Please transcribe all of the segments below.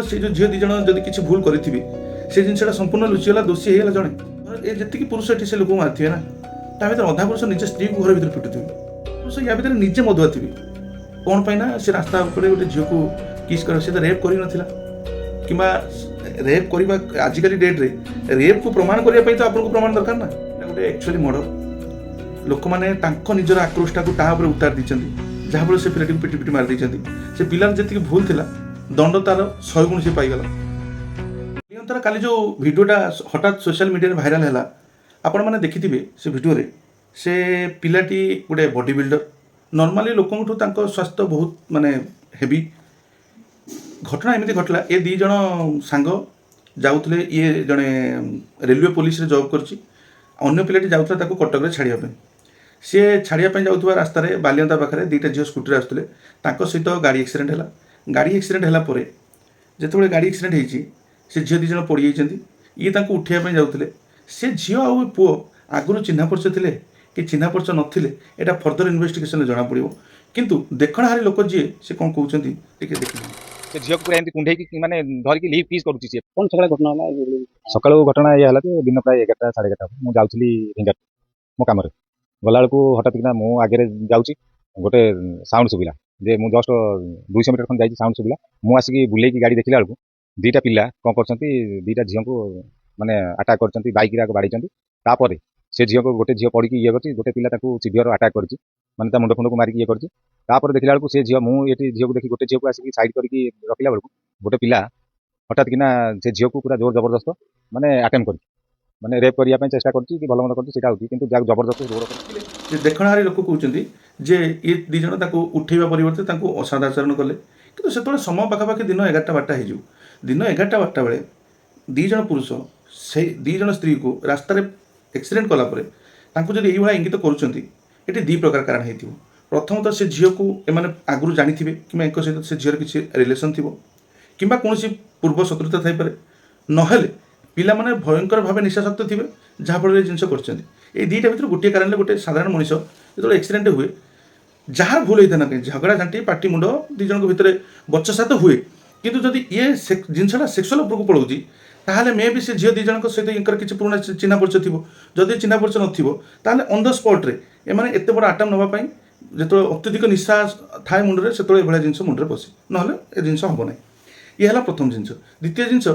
से जो झील दिज जदि किसी भूल करेंगे से जिनसा संपूर्ण लुचिगला दोषी होगा जड़े ये जी पुरुष ये से लोक मारे ना ता भर अधा पुरुष निज स्त्री को घर भर पिटुवे पुरुष या भर निजे मधुआ थे कौन पाई ना से रास्ता गोटे झील को किस कर तो रेप कर कि रेप करवा आजिकल डेट्रे रेप को प्रमाण करने तो आपको प्रमाण दरकार ना गोटे एक्चुअली मर्डर लोक मैंने निजर आक्रोशटा को ता उतार दी जहाँफल से पिलाटी पिटी पिटी मारी से पिलार जी भूल था दंड तार 100 गुण से पाईगला निरंतर काली जो भिडियोटा हठात सोशल मीडिया भाइराल है आपण मैंने देखिथे से भिडियो से पिलाटी गोटे बॉडी बिल्डर नॉर्मली लोक स्वास्थ्य बहुत माने हेवी घटना एमती घटला ये दी जन सांग जाऊले ये जड़े रेलवे पुलिस रे जॉब करछि अन्य पिलाटी जाऊला कटक रे छाड़िया सी छाड़िया जाऊा रास्तार बालियंता पाखे दुईटा झील स्कूटी आसुले सहित गाड़ी एक्सीडेंट है गाड़ी एक्सीडेंट है जिते गाड़ी एक्सीडेंट होती से झील दिज पड़ जाइए ये उठाइबा जाऊे से झील आउ पुओ आगुरी चिन्हा परिचय थे कि चिन्हा परिचय नथिले एटा फर्दर इन्वेस्टिगेशन जना पड़ो किंतु देखणाहारी लोक जी से कौन कहते देखिए से झील को एमती कुंडे माने धरिक लीव पीस करुच्ची सी कौन सकाଳେ घटना सकाल घटना ये है कि दिन प्राय 11टा 11:30 मुझे जाऊँगी ढिंगा मो कम गला बेलू हठात कि मु आगे जाऊँगी गोटे साउंड शुभिला जे मु जस्ट 200 मीटर खंड साउंड शुभिला मु आसिक बुले गाड़ी देखला बेलू दुईटा पिला कौन कर दुईटा झील को माने अटाक कर बैक बाड़ी से झील को गोटे झील पड़ी ये कर गोटे पिला सीभियर अटाक कर माने मुंड फुंड को मारिक ये कर देखला बेलू से झील मुझे झील को देखी गोटे झील को आसिक साइड करके रखला बेलू गोटे पिला हठात कि से झील को पूरा जोर जबरदस्त माने अटेम्प्ट कर माने रेप करने चेष्टा करती भल मंद करती किंतु जबरदस्त जोर देखणाहारी लोक कहते जे ये दिज उठेवा परिवर्ते असादाचरण कले कि से समय पाखापाखि दिन 11टा 12टा हो दिन 11टा 12टा बेले दीज पुरुष से दीज स्त्री को रास्तार एक्सीडेंट कलापर जब ये इंगित कर दी प्रकार कारण हो प्रथमतः से झील को एम आगुरी जानी थे कि एक सहित से झील किसी रिलेसन थी कि कौन पूर्व शत्रुता थाईपे नहेले पिला माने भयंकर भाव निशाशक्त थे जहाँफल जिनस कर दुईटा भर गोटे कारण गोटे साधारण मनीष जो एक्सीडेंट हुए जहाँ भूल होता ना कहीं झगड़ा झांटी पाटी मुंड दिज भितर बचसा तो हुए किंतु जदि ये जिनसा सेक्सुअल उपरको पड़ोची ताहले मे भी से झील दिज सहित इंकर किसी पुराना चिन्हा परिचय थी जदि चिन्हा परिचय नथिबो ताहले ऑन द स्पॉट रे एमाने एते बड़ आटम नवा जो अत्यधिक निशा थाए मुंडे से भाया जिन मुंडे पशे ना ये जिन हम ना ये है प्रथम जिनस द्वितीय जिनस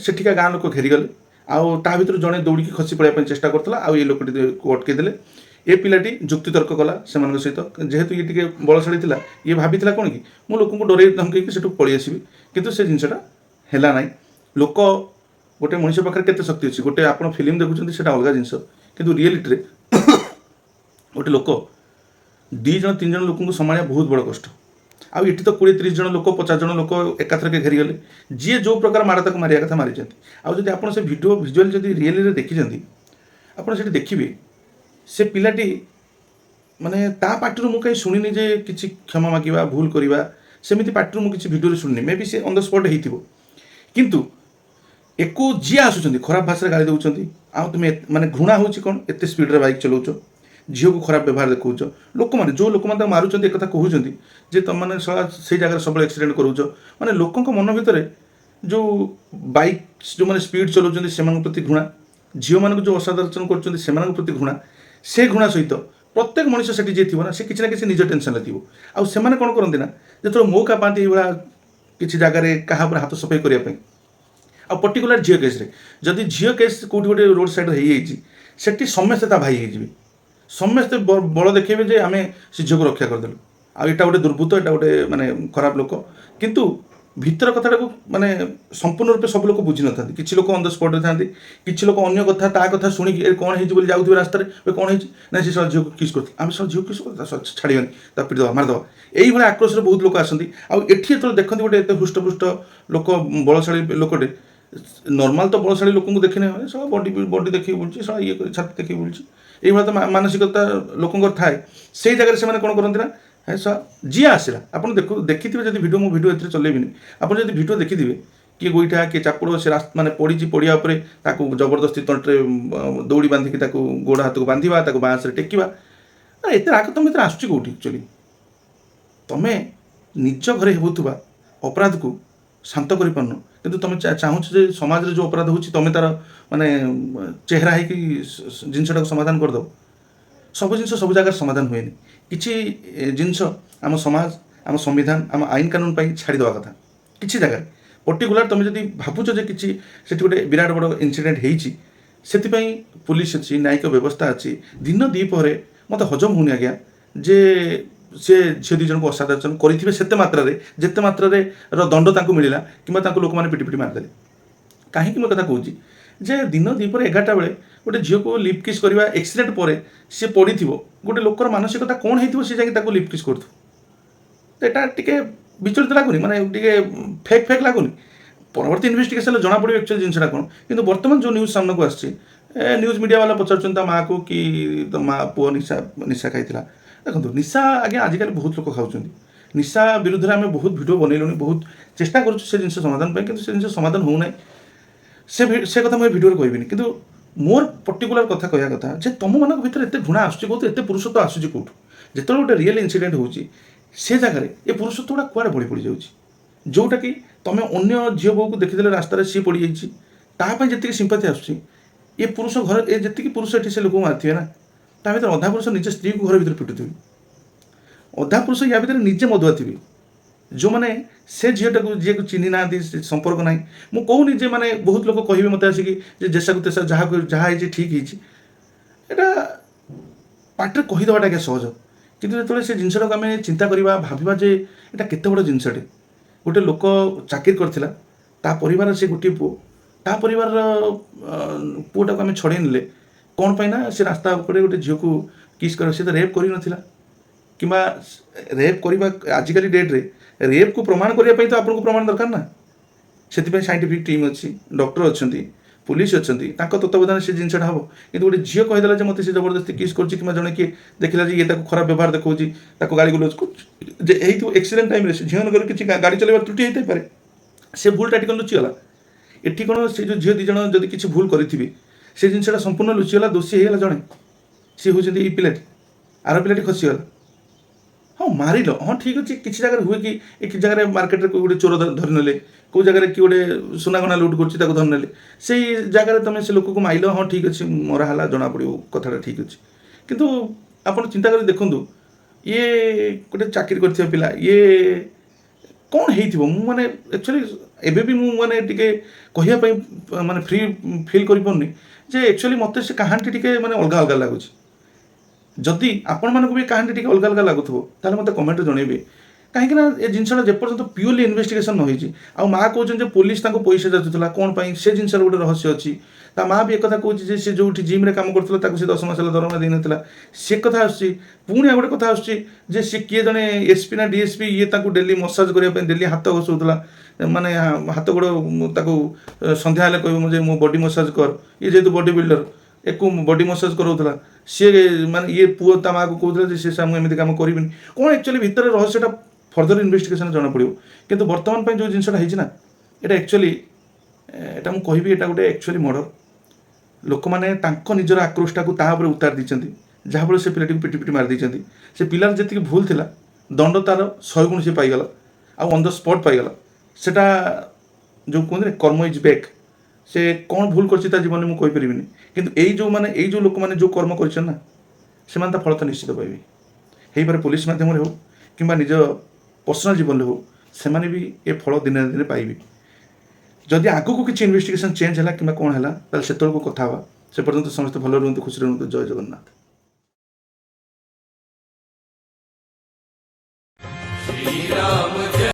सेठिका गाँ लोक घेरीगले आउ ता भर जड़े दौड़ी खसी पड़ा चेष्टा करता आउ ये लोकटी को अटकईदे ये पिलाटी जुक्ति तर्क कला से सहित जेहेतु ये टे बलशाड़ी था ये भाभी कौन कि मु लोक डर धमक से पलि आसबि कितु से जिनसा है ना लोक गोटे मनीष पाखे केते शक्ति अच्छी गोटे आप फिल्म देखुं से अलग जिनस कि रियलिटी गोटे लोक 2 जन 3 जन लोक संभाया बहुत बड़ कष्ट आउ ये तो 20-30 जन लोक 50 जन लोक एकाथर के घेरीगले जी जो प्रकार मारा मारिया कथा मारी आदि आप से भिडियो भिजुआल जब रियली देखी आपड़ देखिए से पिलाटी माने ता पार्टी मु कहीं शुणी जे किसी क्षमा मांगा भूल करवा सेमती पार्टी मु किसी भिडियो शुणी मे भी से ऑन द स्पॉट हो किंतु एको जी आसुँच खराब भाषा गाली दौरान आ तुम्हें माने घृणा हो कौन एत स्पीड बाइक चलाऊच झील को खराब व्यवहार देखौच लोक मैंने जो लोक मैंने मारुंच एक कहते जे तुम मैंने से जगह सब एक्सीडेंट करोच माने लोकों मन भितर जो बाइक जो मैंने स्पीड चलाऊँ से प्रति घृणा झील मान जो असादाचरण कर प्रति घृणा से घृणा सहित प्रत्येक मनीष से जी थी ना से किसी ना किसी निज टेंशन थी आउ से कौन करती ना जो मौका पाती ये किसी जगह क्या हाथ सफाई करने आ पर्टिकुलर झील केस जदि झील केस कौटी गोटे रोड साइड होती समस्ते भाई हो समस्ते बल देखेबे जे आम से झील को रक्षा करदेलु आ एटा गोटे दुर्बृत्त एटा गोटे माने खराब लोक किंतु भितर कथाटा को माने संपूर्ण रूप सब लोग बुझी न किसी लोक ऑन द स्पॉट था किसी लोक अन्य कथा ता कथा शुणिकी कौन हो जाऊे रास्तार कौन हो झील को किस कर आम सब झील किस छाड़बानी पिटदे मारिदे यही आक्रोश बहुत लोक आसती आठी जो देखते गोटे एत हृष्टपुष्ट लोक बलशाड़ी लोकटे नॉर्मल तो बलशाड़ी लोक देखने सब बॉडी देखिए बुलूँ सब ये छाती देखिए बुलूँ ये तो मानसिकता लोक थाए से जगह से कौन करती ना है जी आसला आप देखिए जब भिडियो मो भिडियो ए चलेबी आप जब भिडियो देखिए किए गोईठा किए चापुड़ से रास्ता माने पड़ी पड़िया जबरदस्ती तंटे दौड़ी बांधिकी गोड़ हाथ को बांधा बाँस टेकवा एत राग तुम भर आसूँ कौटी एक्चुअली तुम्हें निज घरे होता अपराध को ଶାନ୍ତ କରିପାରୁନ କିନ୍ତୁ ତୁମେ ଚାହୁଁଛ ଯେ ସମାଜରେ ଯେଉଁ ଅପରାଧ ହେଉଛି ତୁମେ ତାର ମାନେ ଚେହେରା ହେଇକି ଜିନିଷଟାକୁ ସମାଧାନ କରିଦେବ। ସବୁ ଜିନିଷ ସବୁ ଜାଗାରେ ସମାଧାନ ହୁଏନି। କିଛି ଜିନିଷ ଆମ ସମାଜ, ଆମ ସମ୍ବିଧାନ, ଆମ ଆଇନ କାନୁନ ପାଇଁ ଛାଡ଼ିଦେବା କଥା। କିଛି ଜାଗାରେ ପର୍ଟିକୁଲାର ତୁମେ ଯଦି ଭାବୁଛ ଯେ କିଛି ସେଠି ଗୋଟେ ବିରାଟ ବଡ଼ ଇନସିଡେଣ୍ଟ ହେଇଛି, ସେଥିପାଇଁ ପୁଲିସ ଅଛି, ନ୍ୟାୟିକ ବ୍ୟବସ୍ଥା ଅଛି। ଦିନ ଦ୍ୱିପହରେ ମୋତେ ହଜମ ହେଉନି ଆଜ୍ଞା ଯେ ସେ ଝିଅ ଦୁଇ ଜଣଙ୍କୁ ଅସଦାଚରଣ କରିଥିବେ ସେତେ ମାତ୍ରାରେ ଯେତେ ମାତ୍ରାରେ ଦଣ୍ଡ ତାଙ୍କୁ ମିଳିଲା କିମ୍ବା ତାଙ୍କୁ ଲୋକମାନେ ପିଟି ପିଟି ମାରିଦେଲେ। କାହିଁକି ମୁଁ କଥା କହୁଛି ଯେ ଦିନ ଦ୍ୱିପହରେ 11ଟା ବେଳେ ଗୋଟେ ଝିଅକୁ ଲିପ୍ କିସ୍ କରିବା ଏକ୍ସିଡେଣ୍ଟ ପରେ ସେ ପଡ଼ିଥିବ, ଗୋଟେ ଲୋକର ମାନସିକତା କ'ଣ ହେଇଥିବ ସେ ଯାଇକି ତାକୁ ଲିପ୍ କିସ୍ କରୁଥିବ। ତ ଏଇଟା ଟିକେ ବିଚଳିତ ଲାଗୁନି, ମାନେ ଟିକେ ଫେକ୍ ଲାଗୁନି। ପରବର୍ତ୍ତୀ ଇନଭେଷ୍ଟିଗେସନ୍ରେ ଜଣାପଡ଼ିବ ଆକ୍ଚୁଆଲି ଜିନିଷଟା କ'ଣ। କିନ୍ତୁ ବର୍ତ୍ତମାନ ଯେଉଁ ନ୍ୟୁଜ୍ ସାମ୍ନାକୁ ଆସିଛି, ନ୍ୟୁଜ୍ ମିଡ଼ିଆ ବାଲା ପଚାରୁଛନ୍ତି ତା ମାଆକୁ କି ତା ମା ପୁଅ ନିଶା ଖାଇଥିଲା। ଦେଖନ୍ତୁ ନିଶା ଆଜ୍ଞା ଆଜିକାଲି ବହୁତ ଲୋକ ଖାଉଛନ୍ତି। ନିଶା ବିରୁଦ୍ଧରେ ଆମେ ବହୁତ ଭିଡ଼ିଓ ବନେଇଲୁଣି, ବହୁତ ଚେଷ୍ଟା କରୁଛୁ ସେ ଜିନିଷ ସମାଧାନ ପାଇଁ, କିନ୍ତୁ ସେ ଜିନିଷ ସମାଧାନ ହେଉନାହିଁ। ସେ କଥା ମୁଁ ଏ ଭିଡ଼ିଓରେ କହିବିନି। କିନ୍ତୁ ମୋର ପର୍ଟିକୁଲାର କଥା କହିବା କଥା ଯେ ତୁମମାନଙ୍କ ଭିତରେ ଏତେ ଘୃଣା ଆସୁଛି କେଉଁଠୁ, ଏତେ ପୁରୁଷତ୍ୱ ଆସୁଛି କେଉଁଠୁ? ଯେତେବେଳେ ଗୋଟେ ରିଏଲ୍ ଇନସିଡେଣ୍ଟ ହେଉଛି ସେ ଜାଗାରେ ଏ ପୁରୁଷତ୍ୱ ଗୁଡ଼ା କୁଆଡ଼େ ବଳି ପଡ଼ିଯାଉଛି, ଯେଉଁଟାକି ତୁମେ ଅନ୍ୟ ଝିଅ ବୋଉକୁ ଦେଖିଦେଲେ ରାସ୍ତାରେ ସିଏ ପଡ଼ିଯାଇଛି ତା ପାଇଁ ଯେତିକି ସିମ୍ପାଥି ଆସୁଛି, ଏ ପୁରୁଷ ଘର ଏ ଯେତିକି ପୁରୁଷ ଏଠି ସେ ଲୋକଙ୍କୁ ମାରିଥିବେ ନା, ତା ଭିତରେ ଅଧା ପୁରୁଷ ନିଜ ସ୍ତ୍ରୀକୁ ଘର ଭିତରେ ପିଟୁଥିବେ, ଅଧା ପୁରୁଷ ୟା ଭିତରେ ନିଜେ ମଦୁଆ ଥିବେ, ଯେଉଁମାନେ ସେ ଝିଅଟାକୁ ଯିଏକୁ ଚିହ୍ନି ନାହାନ୍ତି, ସମ୍ପର୍କ ନାହିଁ। ମୁଁ କହୁନି ଯେ ମାନେ ବହୁତ ଲୋକ କହିବେ ମୋତେ ଆସିକି ଯେ ଦେଶାକୁ ତେସା ଯାହା ହେଇଛି ଠିକ୍ ହେଇଛି, ଏଇଟା ପାଟିରେ କହିଦେବାଟା ଆଜ୍ଞା ସହଜ। କିନ୍ତୁ ଯେତେବେଳେ ସେ ଜିନିଷଟାକୁ ଆମେ ଚିନ୍ତା କରିବା, ଭାବିବା ଯେ ଏଇଟା କେତେ ବଡ଼ ଜିନିଷଟେ। ଗୋଟେ ଲୋକ ଚାକିରି କରିଥିଲା, ତା ପରିବାର ସେ ଗୋଟିଏ ପୁଅ, ତା ପରିବାରର ପୁଅଟାକୁ ଆମେ ଛଡ଼େଇ ନେଲେ କ'ଣ ପାଇଁ ନା ସେ ରାସ୍ତା ଉପରେ ଗୋଟେ ଝିଅକୁ କିସ୍ କରେ। ସେ ତ ରେପ୍ କରିନଥିଲା, କିମ୍ବା ରେପ୍ କରିବା ଆଜିକାଲି ଡେଟ୍ରେ ରେପ୍କୁ ପ୍ରମାଣ କରିବା ପାଇଁ ତ ଆପଣଙ୍କୁ ପ୍ରମାଣ ଦରକାର ନା। ସେଥିପାଇଁ ସାଇଣ୍ଟିଫିକ୍ ଟିମ୍ ଅଛି, ଡକ୍ଟର ଅଛନ୍ତି, ପୁଲିସ ଅଛନ୍ତି, ତାଙ୍କ ତତ୍ତ୍ୱାବଧାନରେ ସେ ଜିନିଷଟା ହେବ। କିନ୍ତୁ ଗୋଟେ ଝିଅ କହିଦେଲା ଯେ ମୋତେ ସେ ଜବରଦସ୍ତି କିସ୍ କରୁଛି, କିମ୍ବା ଜଣେ କିଏ ଦେଖିଲା ଯେ ଇଏ ତାକୁ ଖରାପ ବ୍ୟବହାର ଦେଖାଉଛି, ତାକୁ ଗାଳି ଗୁଲଜ କରୁଛି, ଯେ ହେଇଥିବ ଏକ୍ସିଡେଣ୍ଟ ଟାଇମ୍ରେ ସେ ଝିଅଙ୍କର କିଛି ଗାଡ଼ି ଚଲାଇବାର ତ୍ରୁଟି ହେଇଥାଇପାରେ, ସେ ଭୁଲଟା ଏଠି କ'ଣ ଲୁଚିଗଲା? ଏଠି କ'ଣ ସେ ଯେଉଁ ଝିଅ ଦୁଇ ଜଣ ଯଦି କିଛି ଭୁଲ କରିଥିବେ ସେ ଜିନିଷଟା ସମ୍ପୂର୍ଣ୍ଣ ଲୁଚିଗଲା, ଦୋଷୀ ହେଇଗଲା ଜଣେ, ସିଏ ହେଉଛନ୍ତି ଏଇ ପିଲାଟି, ଆର ପିଲାଟି ଖସିଗଲା। ହଁ ମାରିଲ, ହଁ ଠିକ୍ ଅଛି, କିଛି ଜାଗାରେ ହୁଏ କି କିଛି ଜାଗାରେ ମାର୍କେଟରେ ଗୋଟେ ଚୋର ଧରିନେଲେ, କେଉଁ ଜାଗାରେ କିଏ ଗୋଟେ ସୁନାଗଣା ଲୁଟ୍ କରୁଛି ତାକୁ ଧରିନେଲେ, ସେଇ ଜାଗାରେ ତୁମେ ସେ ଲୋକକୁ ମାଇଲ, ହଁ ଠିକ୍ ଅଛି, ମରା ହେଲା, ଜଣାପଡ଼ିବ, କଥାଟା ଠିକ୍ ଅଛି। କିନ୍ତୁ ଆପଣ ଚିନ୍ତା କରି ଦେଖନ୍ତୁ, ଇଏ ଗୋଟେ ଚାକିରି କରିଥିବା ପିଲା, ଇଏ କ'ଣ ହେଇଥିବ? ମୁଁ ମାନେ ଆକ୍ଚୁଆଲି ଏବେ ବି ମୁଁ ମାନେ ଟିକେ କହିବା ପାଇଁ ମାନେ ଫ୍ରି ଫିଲ୍ କରିପାରୁନି ଯେ ଆକ୍ଚୁଆଲି ମୋତେ ସେ କାହାଣୀଟି ଟିକେ ମାନେ ଅଲଗା ଅଲଗା ଲାଗୁଛି। ଯଦି ଆପଣମାନଙ୍କୁ ବି କାହାଣୀ ଟିକେ ଅଲଗା ଅଲଗା ଲାଗୁଥିବ ତାହେଲେ ମୋତେ କମେଣ୍ଟରେ ଜଣେଇବେ। କାହିଁକିନା ଏ ଜିନିଷଟା ଯେପର୍ଯ୍ୟନ୍ତ ପିଓରଲି ଇନଭେଷ୍ଟିଗେସନ୍ ନ ହେଇଛି, ଆଉ ମାଆ କହୁଛନ୍ତି ଯେ ପୋଲିସ ତାଙ୍କୁ ପଇସା ଯାଚୁଥିଲା କ'ଣ ପାଇଁ, ସେ ଜିନିଷର ଗୋଟେ ରହସ୍ୟ ଅଛି। ତା ମାଆ ବି ଏକଥା କହୁଛି ଯେ ସେ ଯେଉଁଠି ଜିମ୍ରେ କାମ କରୁଥିଲା ତାକୁ ସେ 10 ମାସ ହେଲା ଦରମା ଦେଇନଥିଲା, ସେ କଥା ଆସୁଛି। ପୁଣି ଆଉ ଗୋଟେ କଥା ଆସୁଛି ଯେ ସେ କିଏ ଜଣେ ଏସ୍ପି ନା ଡିଏସ୍ପି, ଇଏ ତାକୁ ଡେଲି ମସାଜ କରିବା ପାଇଁ ଡେଲି ହାତ ଘଷଉଥିଲା, ମାନେ ହାତ ଗୋଡ଼ ତାକୁ ସନ୍ଧ୍ୟା ହେଲେ କହିବ ଯେ ମୋ ବଡ଼ି ମସାଜ କର, ଇଏ ଯେହେତୁ ବଡ଼ି ବିଲ୍ଡର ଏକୁ ବଡ଼ି ମସାଜ କରାଉଥିଲା। ସିଏ ମାନେ ଇଏ ପୁଅ ତା ମାଆକୁ କହୁଥିଲା ଯେ ସେ ମୁଁ ଏମିତି କାମ କରିବିନି। କ'ଣ ଆକ୍ଚୁଆଲି ଭିତରେ ରହସ୍ୟଟା ଫର୍ଦର ଇନଭେଷ୍ଟିଗେସନ୍ ଜଣାପଡ଼ିବ। କିନ୍ତୁ ବର୍ତ୍ତମାନ ପାଇଁ ଯେଉଁ ଜିନିଷଟା ହେଇଛି ନା, ଏଇଟା ଆକ୍ଚୁଆଲି ଏଇଟା ମୁଁ କହିବି ଏଇଟା ଗୋଟେ ଆକ୍ଚୁଆଲି ମର୍ଡର। ଲୋକମାନେ ତାଙ୍କ ନିଜର ଆକ୍ରୋଶଟାକୁ ତା ଉପରେ ଉତାରି ଦେଇଛନ୍ତି, ଯାହାଫଳରେ ସେ ପିଲାଟିକୁ ପିଟି ପିଟି ମାରି ଦେଇଛନ୍ତି। ସେ ପିଲାର ଯେତିକି ଭୁଲ ଥିଲା ଦଣ୍ଡ ତାର 100 ଗୁଣ ସେ ପାଇଗଲା, ଆଉ ଅନ୍ ଦ ସ୍ପଟ୍ ପାଇଗଲା। ସେଟା ଯେଉଁ କୁହନ୍ତି କର୍ମ ଇଜ୍ ବ୍ୟାକ୍, ସେ କ'ଣ ଭୁଲ କରିଛି ତା ଜୀବନରେ ମୁଁ କହିପାରିବିନି। କିନ୍ତୁ ଏଇ ଯେଉଁ ଲୋକମାନେ ଯେଉଁ କର୍ମ କରିଛନ୍ତି ନା, ସେମାନେ ତା ଫଳ ତ ନିଶ୍ଚିତ ପାଇବେ। ହେଇପାରେ ପୋଲିସ ମାଧ୍ୟମରେ ହେଉ କିମ୍ବା ନିଜ ପର୍ସନାଲ ଜୀବନରେ ହେଉ, ସେମାନେ ବି ଏ ଫଳ ଦିନେ ନା ଦିନେ ପାଇବେ। ଯଦି ଆଗକୁ କିଛି ଇନଭେଷ୍ଟିଗେସନ୍ ଚେଞ୍ଜ ହେଲା କିମ୍ବା କ'ଣ ହେଲା ତାହେଲେ ସେତେବେଳକୁ କଥା ହେବା। ସେ ପର୍ଯ୍ୟନ୍ତ ସମସ୍ତେ ଭଲ ରୁହନ୍ତୁ, ଖୁସିରେ ରୁହନ୍ତୁ। ଜୟ ଜଗନ୍ନାଥ। श्री राम